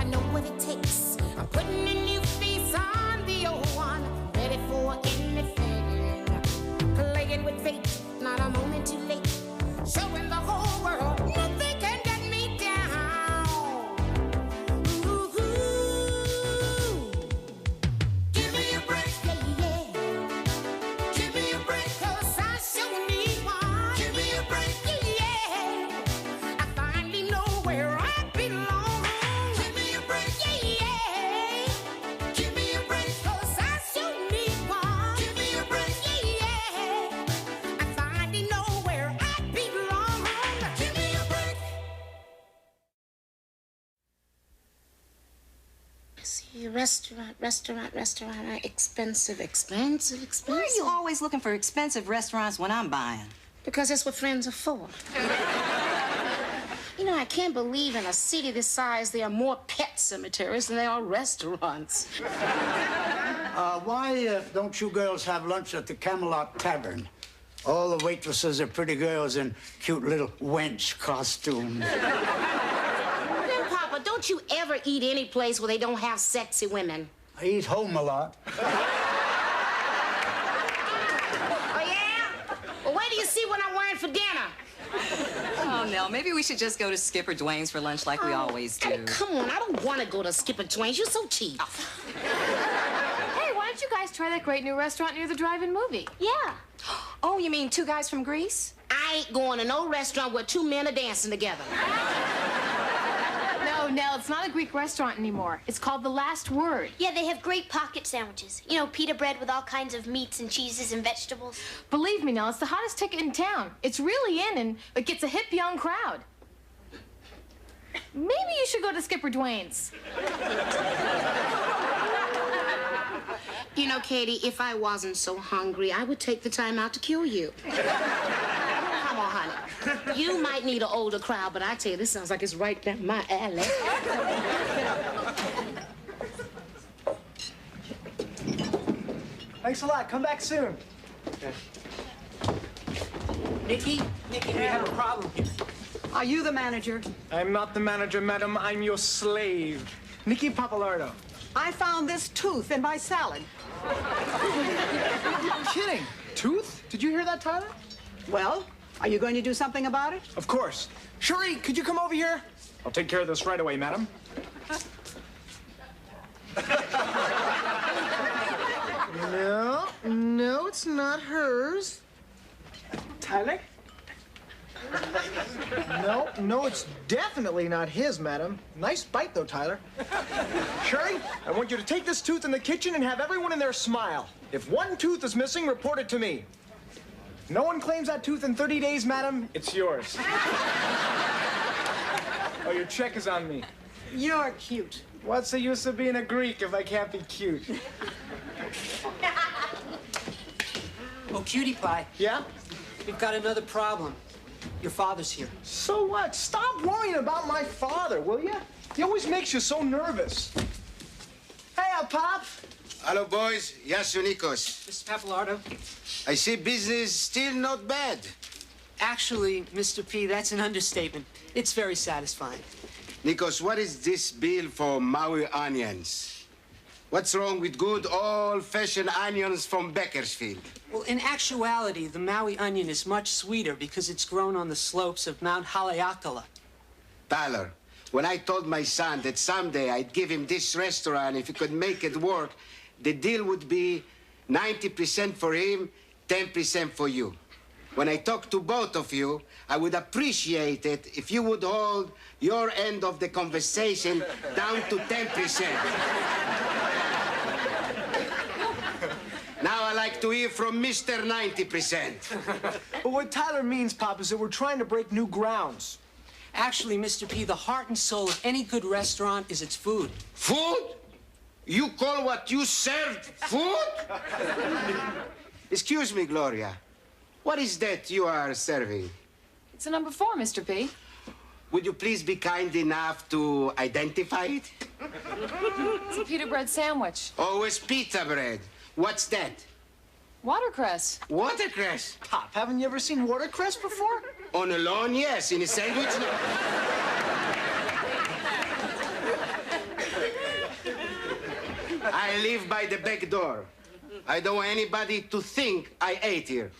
know what it takes. I'm putting a new face on the old one, ready for anything. Playing with fate, not a moment too late. Showing the whole world nothing can get me down. Ooh, give me a break, yeah, yeah. Give me a break, 'cause I sure need one. Give me a break, yeah, yeah. I finally know where I belong. Give me a break, yeah, yeah. Give me a break, 'cause I sure need one. Give me a break, yeah, yeah. I finally know where I belong. Give me a break. See, restaurant, expensive. Why are you always looking for expensive restaurants when I'm buying? Because that's what friends are for. You know, I can't believe in a city this size there are more pet cemeteries than there are restaurants. Why don't you girls have lunch at the Camelot Tavern? All the waitresses are pretty girls in cute little wench costumes. Then, Papa, don't you ever eat any place where they don't have sexy women? I eat home a lot. Oh, yeah? Well, wait till you see what I'm wearing for dinner. Oh, Nell, maybe we should just go to Skipper Dwayne's for lunch like we always do. Hey, come on, I don't want to go to Skipper Dwayne's. You're so cheap. Hey, why don't you guys try that great new restaurant near the drive-in movie? Yeah. Oh, you mean Two Guys from Greece? I ain't going to no restaurant where two men are dancing together. No, Nell, it's not a Greek restaurant anymore. It's called The Last Word. Yeah, they have great pocket sandwiches. You know, pita bread with all kinds of meats and cheeses and vegetables. Believe me, Nell, it's the hottest ticket in town. It's really in, and it gets a hip young crowd. Maybe you should go to Skipper Dwayne's. You know, Katie, if I wasn't so hungry, I would take the time out to kill you. Come on, honey. You might need an older crowd, but I tell you, this sounds like it's right down my alley. Thanks a lot. Come back soon. Okay. Nikki, we have a problem here. Are you the manager? I'm not the manager, madam. I'm your slave. Nikki Papalardo. I found this tooth in my salad. I'm kidding. Tooth? Did you hear that, Tyler? Well, are you going to do something about it? Of course. Shuri, could you come over here? I'll take care of this right away, madam. No, it's not hers. Tyler? No, it's definitely not his, madam. Nice bite, though, Tyler. Shuri, I want you to take this tooth in the kitchen and have everyone in there smile. If one tooth is missing, report it to me. If no one claims that tooth in 30 days, madam, it's yours. Oh, your check is on me. You're cute. What's the use of being a Greek if I can't be cute? Oh, Cutie Pie, Yeah? we've got another problem. Your father's here. So what? Stop worrying about my father, will you? He always makes you so nervous. Hey, Pop. Hello, boys. Yasu Nikos. Mr. Papalardo? I see business still not bad. Actually, Mr. P, that's an understatement. It's very satisfying. Nikos, what is this bill for Maui onions? What's wrong with good old-fashioned onions from Bakersfield? Well, in actuality, the Maui onion is much sweeter because it's grown on the slopes of Mount Haleakala. Tyler, when I told my son that someday I'd give him this restaurant if he could make it work, the deal would be 90% for him, 10% for you. When I talk to both of you, I would appreciate it if you would hold your end of the conversation down to 10%. Now I like to hear from Mr. 90%. But what Tyler means, Pop, is that we're trying to break new grounds. Actually, Mr. P, the heart and soul of any good restaurant is its food. Food? You call what you served food? Excuse me, Gloria. What is that you are serving? It's a number 4, Mr. P. Would you please be kind enough to identify it? It's a pita bread sandwich. Oh, it's pita bread. What's that? Watercress. Watercress. Pop, haven't you ever seen watercress before? On a lawn, yes. In a sandwich, no. I live by the back door. I don't want anybody to think I ate here.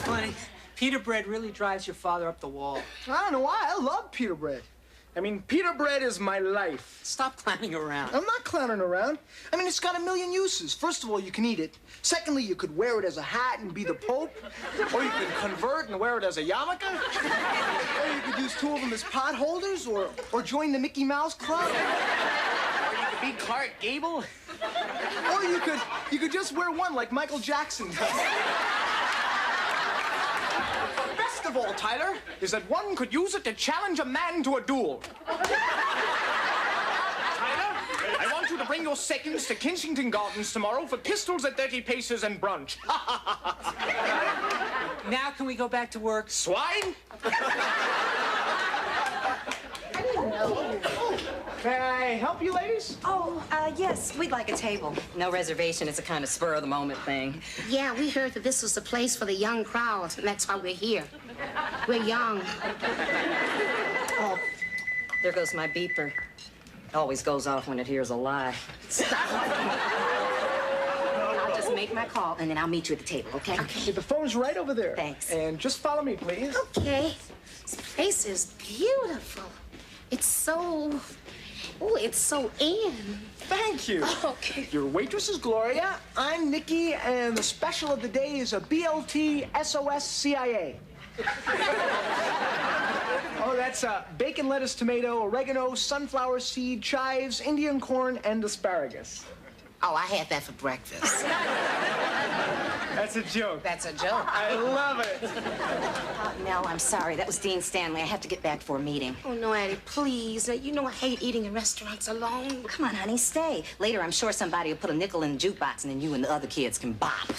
Funny, pita bread really drives your father up the wall. I don't know why. I love pita bread. I mean, pita bread is my life. Stop clowning around. I'm not clowning around. I mean, it's got a million uses. First of all, you can eat it. Secondly, you could wear it as a hat and be the Pope. Or you could convert and wear it as a yarmulke. Or you could use two of them as pot holders, or join the Mickey Mouse Club. Or you could be Clark Gable. Or you could just wear one like Michael Jackson does. Best of all, Tyler, is that one could use it to challenge a man to a duel. Tyler, I want you to bring your seconds to Kensington Gardens tomorrow for pistols at 30 paces and brunch. Now can we go back to work? Swine? Can I help you, ladies? Oh, yes, we'd like a table. No reservation. It's a kind of spur-of-the-moment thing. Yeah, we heard that this was the place for the young crowd, and that's why we're here. We're young. Oh, there goes my beeper. It always goes off when it hears a lie. I'll just make my call, and then I'll meet you at the table, okay? Okay, the phone's right over there. Thanks. And just follow me, please. Okay. This place is beautiful. It's so... Oh, it's so in. Thank you. Okay. Your waitress is Gloria. I'm Nikki, and the special of the day is a BLT SOS CIA. Oh, that's bacon, lettuce, tomato, oregano, sunflower seed, chives, Indian corn, and asparagus. Oh, I had that for breakfast. That's a joke. That's a joke. I love it. Nell, I'm sorry. That was Dean Stanley. I have to get back for a meeting. Oh, no, Addie, please. You know I hate eating in restaurants alone. Come on, honey, stay. Later, I'm sure somebody will put a nickel in the jukebox, and then you and the other kids can bop.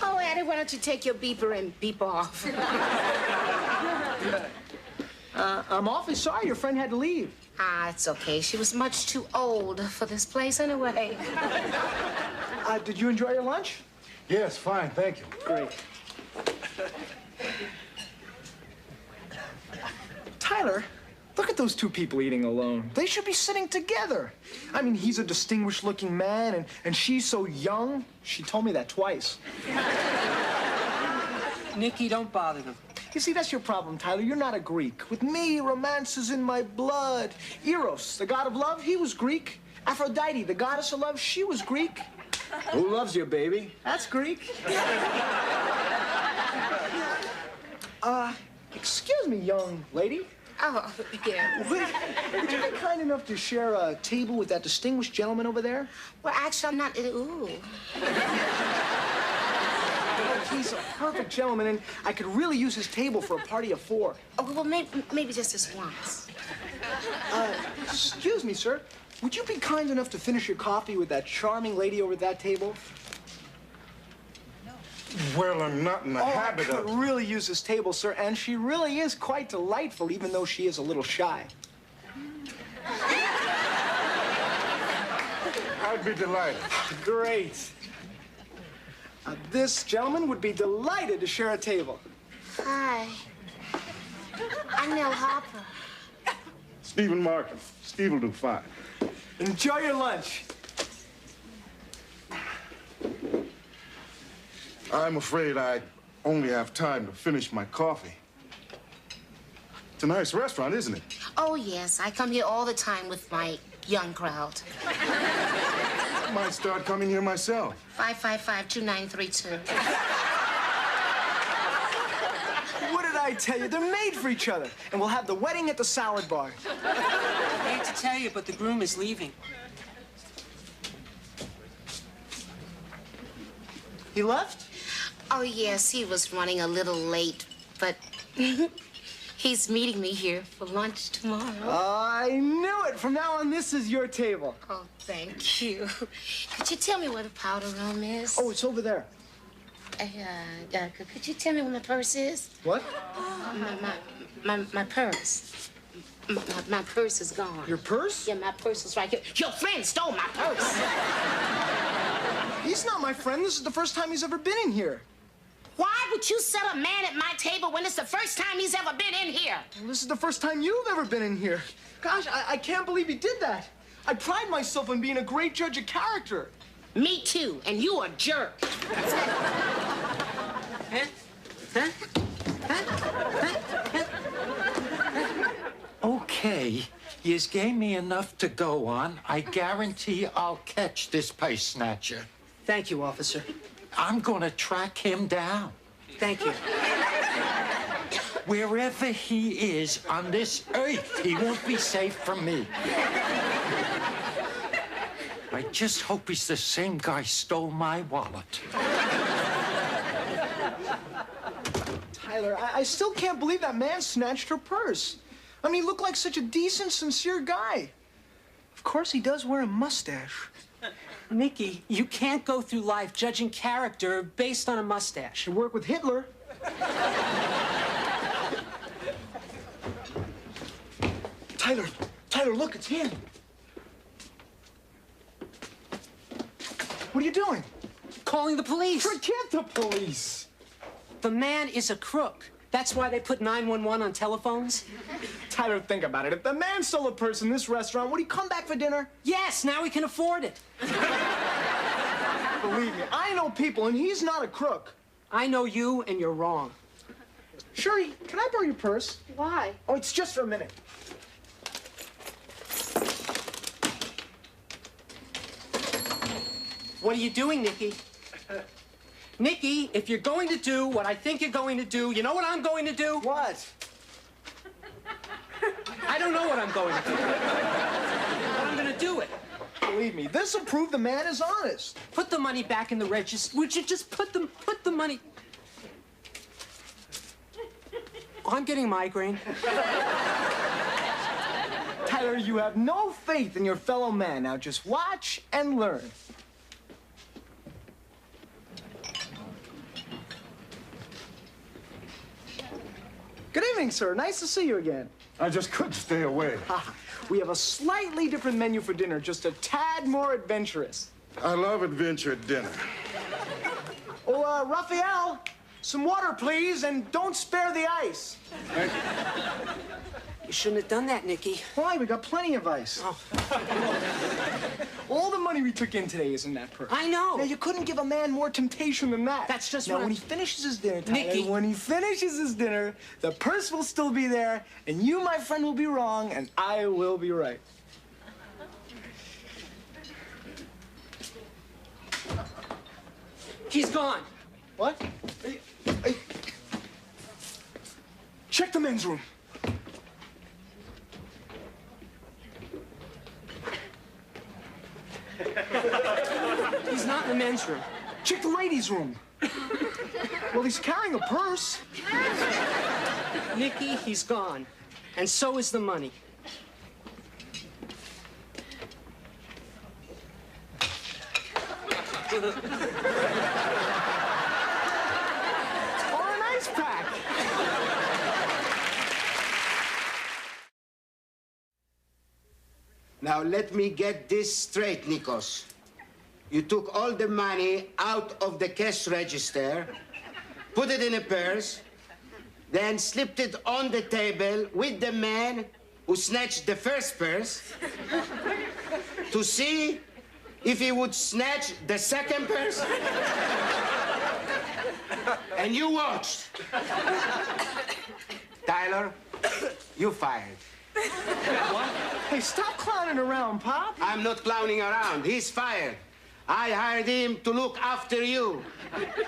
Oh, Addie, why don't you take your beeper and beep off? I'm awfully sorry your friend had to leave. Ah, it's okay. She was much too old for this place anyway. Did you enjoy your lunch? Yes, fine, thank you. Great. Tyler, look at those two people eating alone. They should be sitting together. I mean, he's a distinguished-looking man, and she's so young. She told me that twice. Nikki, don't bother them. You see, that's your problem, Tyler. You're not a Greek. With me, romance is in my blood. Eros, the god of love, he was Greek. Aphrodite, the goddess of love, she was Greek. Who loves you, baby? That's Greek. Excuse me, young lady. Oh, yeah. Would you be kind enough to share a table with that distinguished gentleman over there? Well, actually, I'm not... Ooh. He's a perfect gentleman, and I could really use his table for a party of four. Oh, well, maybe just this once. Excuse me, sir. Would you be kind enough to finish your coffee with that charming lady over at that table? Well, I'm not in the habit I could of... really use this table, sir, and she really is quite delightful, even though she is a little shy. I'd be delighted. Great. This gentleman would be delighted to share a table. Hi. I'm Nell Harper. Stephen Markham. Steve will do fine. Enjoy your lunch. I'm afraid I only have time to finish my coffee. It's a nice restaurant, isn't it? Oh, yes. I come here all the time with my young crowd. I might start coming here myself. 555-2932. What did I tell you? They're made for each other. And we'll have the wedding at the salad bar. I hate to tell you, but the groom is leaving. He left? Oh, yes. He was running a little late, but he's meeting me here for lunch tomorrow. I knew it. From now on, this is your table. Oh, thank you. Could you tell me where the powder room is? Oh, it's over there. Could you tell me where my purse is? What? My purse. My purse is gone. Your purse? Yeah, my purse is right here. Your friend stole my purse. He's not my friend. This is the first time he's ever been in here. Why would you set a man at my table when it's the first time he's ever been in here? Well, this is the first time you've ever been in here. Gosh, I can't believe you did that. I pride myself on being a great judge of character. Me too, and you a jerk. Okay, yous gave me enough to go on. I guarantee I'll catch this pay snatcher. Thank you, officer. I'm gonna track him down. Thank you. Wherever he is on this earth, he won't be safe from me. I just hope he's the same guy stole my wallet. Tyler, I still can't believe that man snatched her purse. I mean, he looked like such a decent, sincere guy. Of course, he does wear a mustache. Nikki, you can't go through life judging character based on a mustache. You work with Hitler. Tyler, look, it's him. What are you doing? Calling the police. Forget the police. The man is a crook. That's why they put 911 on telephones. Tyler, think about it. If the man stole a purse in this restaurant, would he come back for dinner? Yes, now we can afford it. Believe me, I know people, and he's not a crook. I know you, and you're wrong. Shuri, can I borrow your purse? Why? Oh, it's just for a minute. What are you doing, Nikki? Nikki, if you're going to do what I think you're going to do, you know what I'm going to do? What? I don't know what I'm going to do. But I'm going to do it. Believe me, this'll prove the man is honest. Put the money back in the register. Would you just put the money... Oh, I'm getting a migraine. Tyler, you have no faith in your fellow man. Now just watch and learn. Good evening, sir. Nice to see you again. I just couldn't stay away. We have a slightly different menu for dinner, just a tad more adventurous. I love adventure at dinner. Oh, Raphael, some water, please, and don't spare the ice. Thank you. You shouldn't have done that, Nikki. Why? We got plenty of ice. Oh. All the money we took in today is in that purse. I know. Now, you couldn't give a man more temptation than that. That's just now, what when I'm... he finishes his dinner, Tyler, Nikki. when he finishes his dinner, the purse will still be there, and you, my friend, will be wrong, and I will be right. He's gone. What? Hey. Check the men's room. He's not in the men's room. Check the ladies' room. Well, he's carrying a purse. Nikki, he's gone. And so is the money. Or an ice pack. Now let me get this straight, Nikos. You took all the money out of the cash register, put it in a purse, then slipped it on the table with the man who snatched the first purse to see if he would snatch the second purse. And you watched. Tyler, you fired. What? Hey, stop clowning around, Pop. I'm not clowning around. He's fired. I hired him to look after you,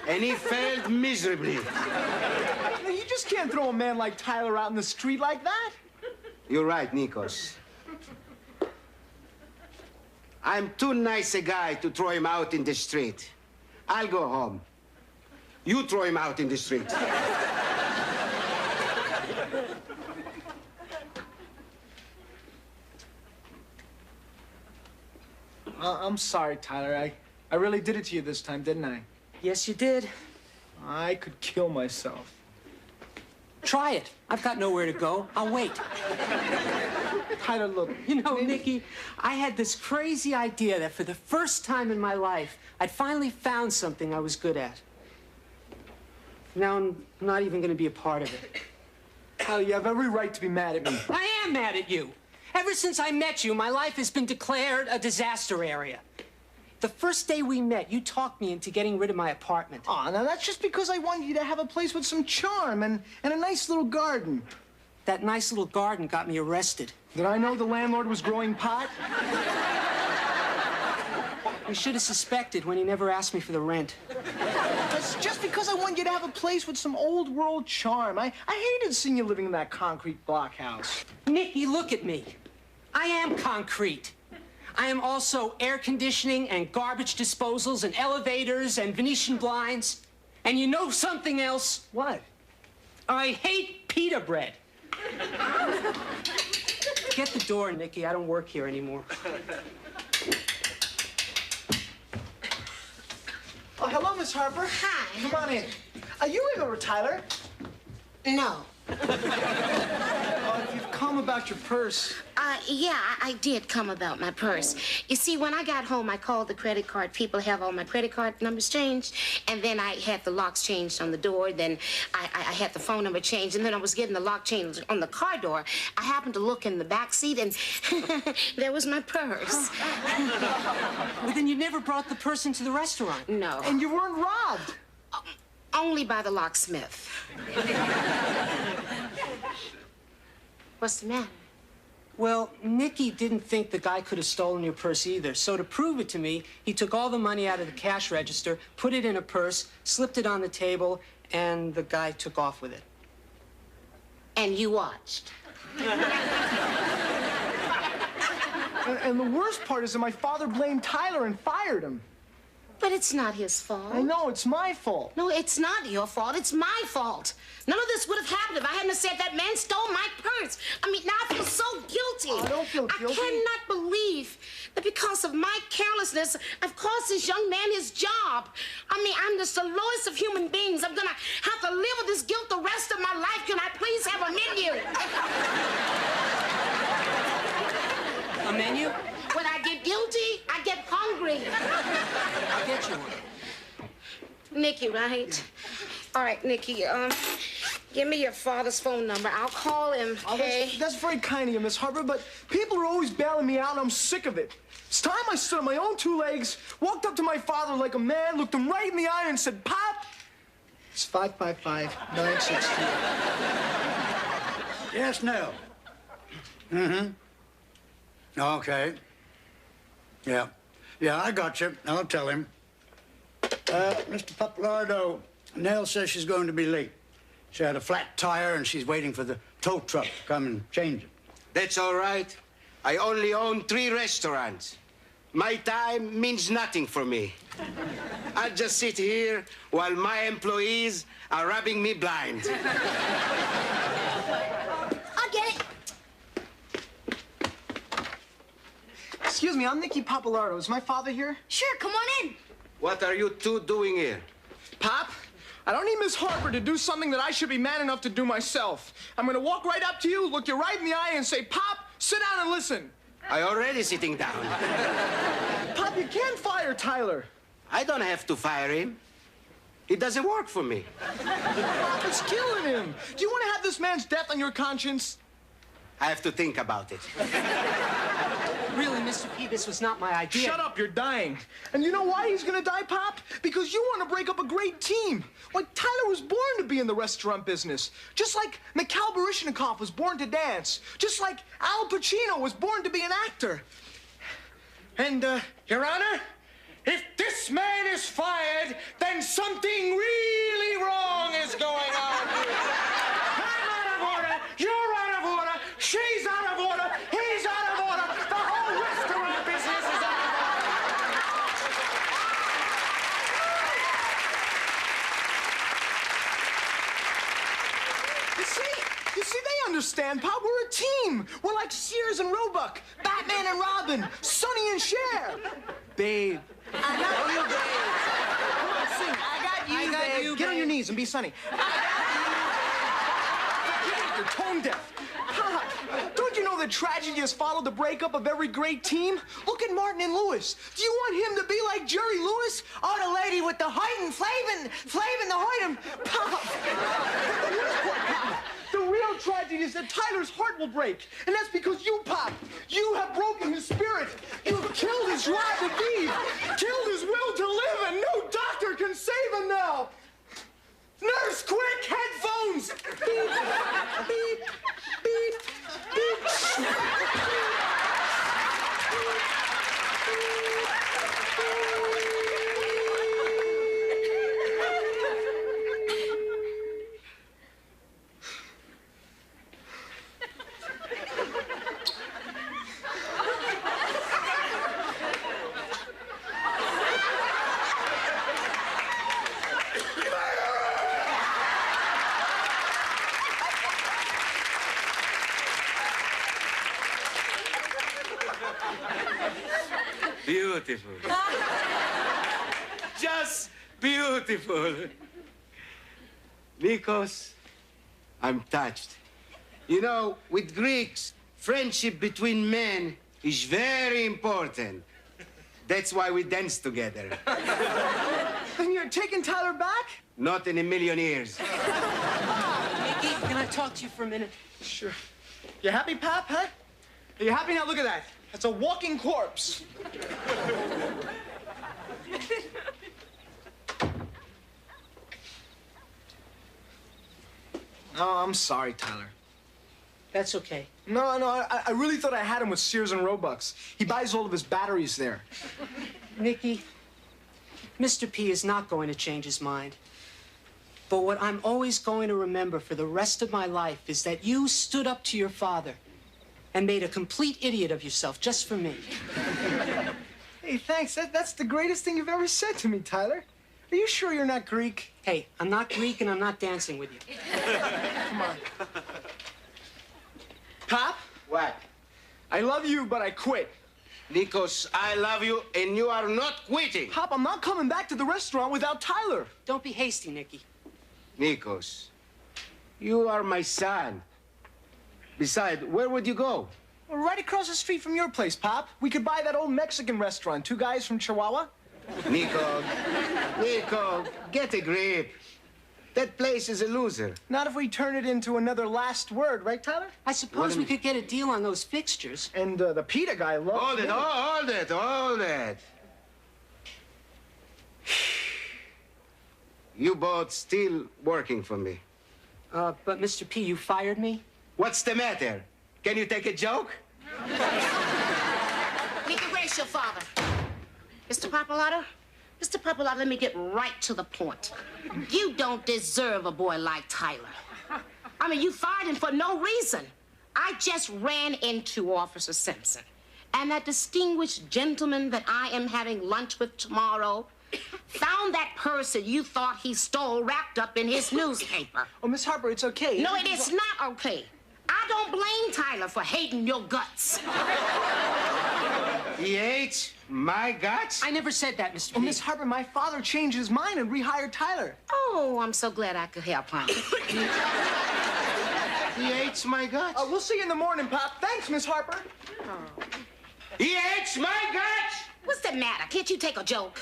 and he failed miserably. You just can't throw a man like Tyler out in the street like that. You're right, Nikos. I'm too nice a guy to throw him out in the street. I'll go home. You throw him out in the street. I'm sorry, Tyler. I really did it to you this time, didn't I? Yes, you did. I could kill myself. Try it. I've got nowhere to go. I'll wait. Tyler, look. You know, Nikki, I had this crazy idea that for the first time in my life, I'd finally found something I was good at. Now I'm not even going to be a part of it. Tyler, you have every right to be mad at me. I am mad at you. Ever since I met you, my life has been declared a disaster area. The first day we met, you talked me into getting rid of my apartment. Aw, now that's just because I wanted you to have a place with some charm and a nice little garden. That nice little garden got me arrested. Did I know the landlord was growing pot? You should have suspected when he never asked me for the rent. That's just because I want you to have a place with some old world charm. I hated seeing you living in that concrete blockhouse. Nicky, look at me. I am concrete. I am also air conditioning and garbage disposals and elevators and Venetian blinds. And you know something else? What? I hate pita bread. Get the door, Nicky. I don't work here anymore. Oh, hello, Miss Harper. Hi. Come on in. Are you in or Tyler? No. Oh, if you've come about your purse. Yeah, I did come about my purse. You see, when I got home, I called the credit card people, have all my credit card numbers changed, and then I had the locks changed on the door, then I had the phone number changed, and then I was getting the lock changed on the car door. I happened to look in the back seat, and there was my purse. Well, then you never brought the purse into the restaurant. No. And you weren't robbed. Only by the locksmith. What's the matter? Well, Nicky didn't think the guy could have stolen your purse either. So to prove it to me, he took all the money out of the cash register, put it in a purse, slipped it on the table, and the guy took off with it. And you watched. And the worst part is that my father blamed Tyler and fired him. But it's not his fault. I know, it's my fault. No, it's not your fault. It's my fault. None of this would have happened if I hadn't said that man stole my purse. I mean, now I feel so guilty. I don't feel guilty. I cannot believe that because of my carelessness, I've cost this young man his job. I mean, I'm just the lowest of human beings. I'm gonna have to live with this guilt the rest of my life. Can I please have a menu? A menu? When I get guilty, I get hungry. I'll get you one. Nicky, right? All right, Nicky, give me your father's phone number. I'll call him, okay? Oh, that's very kind of you, Miss Harper, but people are always bailing me out, and I'm sick of it. It's time I stood on my own two legs, walked up to my father like a man, looked him right in the eye, and said, Pop, it's 555-962. Yes, Nell. Mm-hmm. Okay. Yeah. Yeah, I got you. I'll tell him. Mr. Papalardo, Nell says she's going to be late. She had a flat tire and she's waiting for the tow truck to come and change it. That's all right. I only own 3 restaurants. My time means nothing for me. I'll just sit here while my employees are rubbing me blind. I'll get it. Excuse me, I'm Nicky Papalardo. Is my father here? Sure, come on in. What are you two doing here? Pop, I don't need Miss Harper to do something that I should be man enough to do myself. I'm gonna walk right up to you, look you right in the eye, and say, Pop, sit down and listen. I already sitting down. Pop, you can't fire Tyler. I don't have to fire him. It doesn't work for me. Pop, it's killing him. Do you want to have this man's death on your conscience? I have to think about it. Really, Mr. P, this was not my idea. Shut up, you're dying. And you know why he's gonna die, Pop? Because you want to break up a great team. Like Tyler was born to be in the restaurant business. Just like Mikhail Baryshnikov was born to dance. Just like Al Pacino was born to be an actor. And, Your Honor, if this man is fired, then something really wrong is going on here. I'm out of order, you're out of order, she's out of order, he's out of order, the whole restaurant business is out of You see, they understand, Pop. We're a team. We're like Sears and Roebuck, Batman and Robin, Sonny and Cher. Babe. I got you, babe. Come on, sing. I got you, babe. Get on your knees and be Sonny. You're tone deaf. Pop, don't you know that tragedy has followed the breakup of every great team? Look at Martin and Lewis. Do you want him to be like Jerry Lewis? Oh, the lady with the Hoyten, Flavin the Hoyten. Pop, the worst part, Pop, the real tragedy is that Tyler's heart will break. And that's because you, Pop, you have broken his spirit. You have killed his joie de vivre, killed his will to live, and no doctor can save him now. Nurse, quick, headphones! Beep, beep, beep, beep. Beautiful. Just beautiful. Nikos, I'm touched. You know, with Greeks, friendship between men is very important. That's why we dance together. Then you're taking Tyler back? Not in a million years. Mickey, can I talk to you for a minute? Sure. You happy, Pop, huh? Are you happy? Now look at that. That's a walking corpse. Oh, I'm sorry, Tyler. That's okay. No, I really thought I had him with Sears and Roebuck's. He buys all of his batteries there. Nicky, Mr. P is not going to change his mind. But what I'm always going to remember for the rest of my life is that you stood up to your father and made a complete idiot of yourself just for me. Hey, thanks. That's the greatest thing you've ever said to me, Tyler. Are you sure you're not Greek? Hey, I'm not Greek and I'm not dancing with you. Come on. Pop? What? I love you, but I quit. Nikos, I love you, and you are not quitting. Pop, I'm not coming back to the restaurant without Tyler. Don't be hasty, Nicky. Nikos, you are my son. Besides, where would you go? Well, right across the street from your place, Pop. We could buy that old Mexican restaurant, two guys from Chihuahua. Nico, get a grip. That place is a loser. Not if we turn it into another last word, right, Tyler? I suppose we could get a deal on those fixtures. And the pita guy loves Hold it, hold it. You both still working for me. But Mr. P, you fired me? What's the matter? Can you take a joke? Nicky, where's your father? Mr. Papalato? Mr. Papalato, let me get right to the point. You don't deserve a boy like Tyler. I mean, you fired him for no reason. I just ran into Officer Simpson. And that distinguished gentleman that I am having lunch with tomorrow found that purse that you thought he stole wrapped up in his newspaper. Oh, Miss Harper, it's okay. No, it is not okay. I don't blame Tyler for hating your guts. He hates my guts? I never said that, Mr. P. Oh, Miss Harper, my father changed his mind and rehired Tyler. Oh, I'm so glad I could help, honey. He hates my guts? We'll see you in the morning, Pop. Thanks, Miss Harper. He hates my guts? What's the matter? Can't you take a joke?